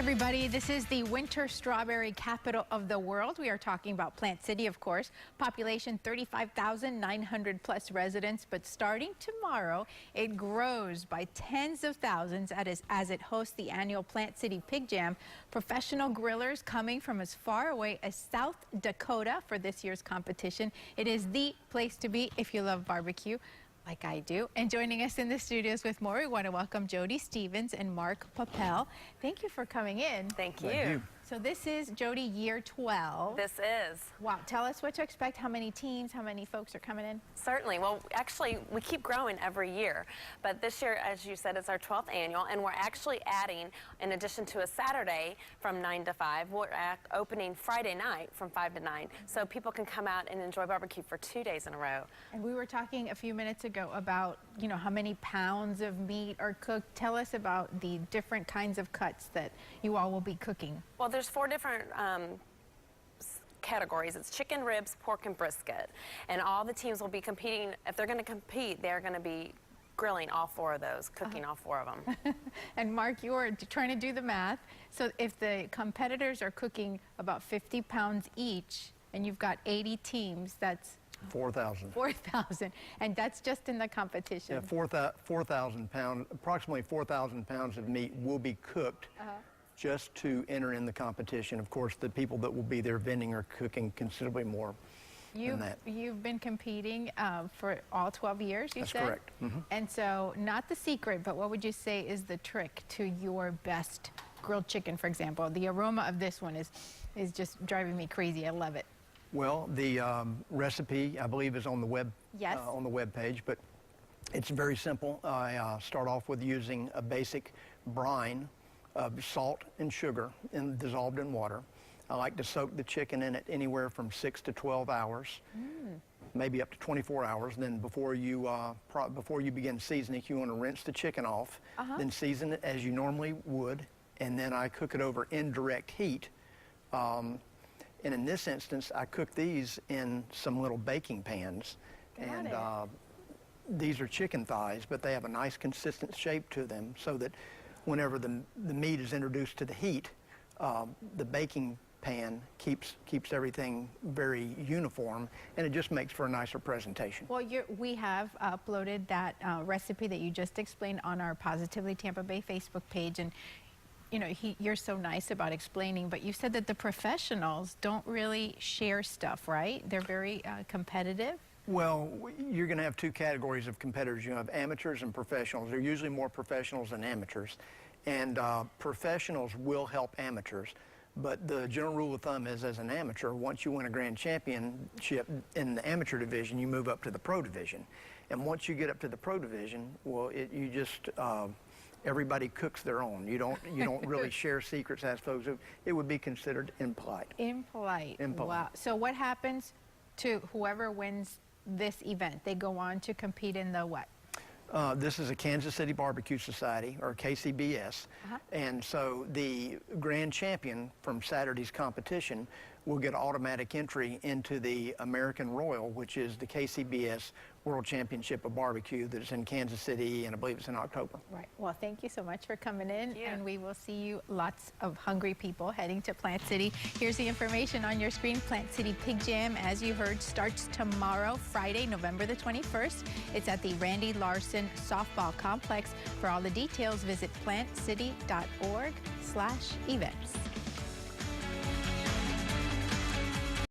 everybody. This is the winter strawberry capital of the world. We are talking about Plant City, of course. Population 35,900 plus residents, but starting tomorrow, it grows by tens of thousands as it hosts the annual Plant City Pig Jam. Professional grillers coming from as far away as South Dakota for this year's competition. It is the place to be if you love barbecue, like I do. And joining us in the studios with more, we want to welcome Jody Stevens and Mark Papel. Thank you for coming in. Thank you. So this is, Jody, year 12. This is. Wow. Tell us what to expect. How many teams, how many folks are coming in? Certainly. Well, actually, we keep growing every year. But this year, as you said, it's our 12th annual, and we're actually adding, in addition to a Saturday from 9 to 5, we're opening Friday night from 5 to 9, so people can come out and enjoy barbecue for 2 days in a row. And we were talking a few minutes ago about, you know, how many pounds of meat are cooked. Tell us about the different kinds of cuts that you all will be cooking. Well, there's 4 different categories. It's chicken, ribs, pork, and brisket. And all the teams will be competing. If they're going to compete, they're going to be grilling all 4 of those, cooking all 4 of them. And Mark, you're trying to do the math. So if the competitors are cooking about 50 pounds each, and you've got 80 teams, that's 4,000. 4,000, and that's just in the competition. Yeah, 4,000 pounds, approximately 4,000 pounds of meat will be cooked just to enter in the competition. Of course, the people that will be there vending are cooking considerably more than that. You've been competing for all 12 years, you said? That's correct. And so, not the secret, but what would you say is the trick to your best grilled chicken, for example? The aroma of this one is just driving me crazy. I love it. Well, the recipe, I believe, is on the web on the web page, but it's very simple. I start off with using a basic brine of salt and sugar dissolved in water. I like to soak the chicken in it anywhere from 6 to 12 hours, maybe up to 24 hours. Then before you begin seasoning, you want to rinse the chicken off, then season it as you normally would, and then I cook it over indirect heat. And in this instance, I cook these in some little baking pans. These are chicken thighs, but they have a nice consistent shape to them so that whenever the meat is introduced to the heat, the baking pan keeps everything very uniform, and it just makes for a nicer presentation. Well, we have uploaded that recipe that you just explained on our Positively Tampa Bay Facebook page, and you know, you're so nice about explaining, but you said that the professionals don't really share stuff, right? They're very competitive. Well, you're going to have 2 categories of competitors. You have amateurs and professionals. They're usually more professionals than amateurs. And professionals will help amateurs. But the general rule of thumb is, as an amateur, once you win a grand championship in the amateur division, you move up to the pro division. And once you get up to the pro division, well, everybody cooks their own. You don't really share secrets as folks. It would be considered impolite. Impolite. Wow. So what happens to whoever wins this event? They go on to compete in the what? This is a Kansas City Barbecue Society, or KCBS, and so the grand champion from Saturday's competition will get automatic entry into the American Royal, which is the KCBS World Championship of Barbecue that is in Kansas City, and I believe it's in October. Right. Well, thank you so much for coming in, and we will see you, lots of hungry people heading to Plant City. Here's the information on your screen. Plant City Pig Jam, as you heard, starts tomorrow, Friday, November the 21st. It's at the Randy Larson Softball Complex. For all the details, visit plantcity.org/events.